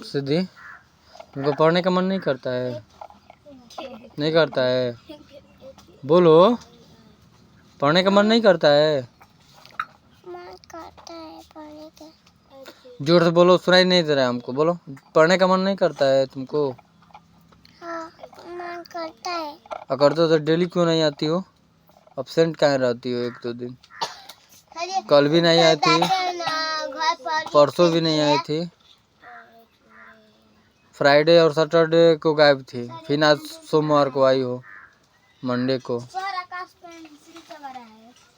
सिद्धि, तुमको पढ़ने का मन नहीं करता है? नहीं करता है? बोलो, पढ़ने का मन नहीं करता है? मन करता है पढ़ने का। जोर से बोलो, सुनाई नहीं दे रहा है हमको। बोलो, पढ़ने का मन नहीं करता है तुमको? हाँ, मन करता है। अगर तो डेली क्यों नहीं आती हो? अब्सेंट काहे रहती हो 1-2 दिन? कल भी नहीं आई थी, परसों भी नहीं आई थी, फ्राइडे और सैटरडे को गायब थी, फिर आज सोमवार को आई हो, मंडे को।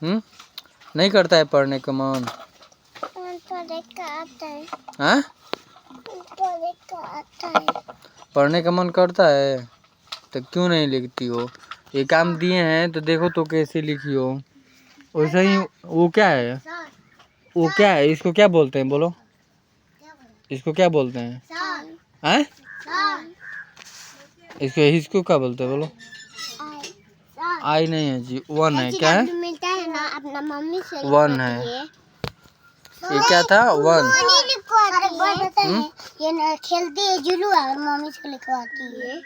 नहीं करता है पढ़ने का मन? पढ़ने का आता है। हाँ? पढ़ने का आता है। पढ़ने का मन करता है तो क्यों नहीं लिखती हो? ये काम दिए हैं तो देखो तो कैसे लिखी हो। वैसे ही वो क्या है? वो क्या है? इसको क्या बोलते हैं? बोलो, इसको क्या बोलते हैं? हैं? इसको क्या बोलते हैं? बोलो। आई नहीं है जी, 1 है। क्या है? मिलता है ना, अपना मम्मी से 1 है। ये क्या था? 1। ये ना खेलती है जुलू और मम्मी से लिखवाती है।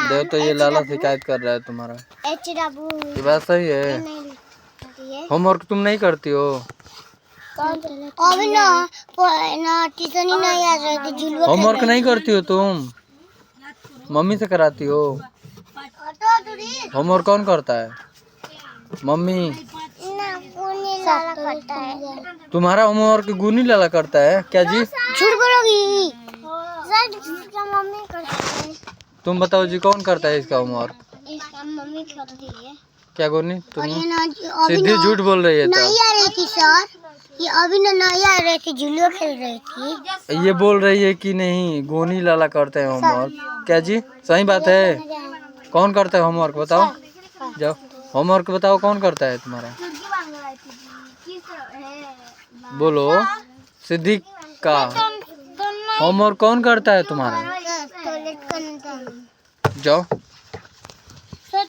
देखो तो ये लाला शिकायत कर रहा है तुम्हारा। ये बात सही है? होमवर्क तुम नहीं करती हो? अभी ना ट्यूशन ही नहीं आ रही थी, जुलू होमवर्क नहीं करती हो तुम? मम्मी से कराती हो? होमवर्क कौन करता है? मम्मी। करता है। तुम्हारा होमवर्क गुनी लाला करता है क्या जी? झूठ बोलोगी? सर मम्मी करती है। तुम बताओ जी, कौन करता है इसका होमवर्क? इसका मम्मी करती है। क्या गोनी? तुम अभी सिद्धि झूठ बोल रही है। तो नहीं आ रही थी सर, ये अभी ना नहीं आ रही थी, जुलियो खेल रही थी। ये बोल रही है कि नहीं गोनी लाला करते हैं होमवर्क। क्या जी, सही बात है? कौन करता है होमवर्क बताओ? जाओ होमवर्क बताओ, कौन करता है तुम्हारा? बोलो, सिद्धि का होमवर्क कौन करता है तुम्हारा? टॉयलेट करने जाओ।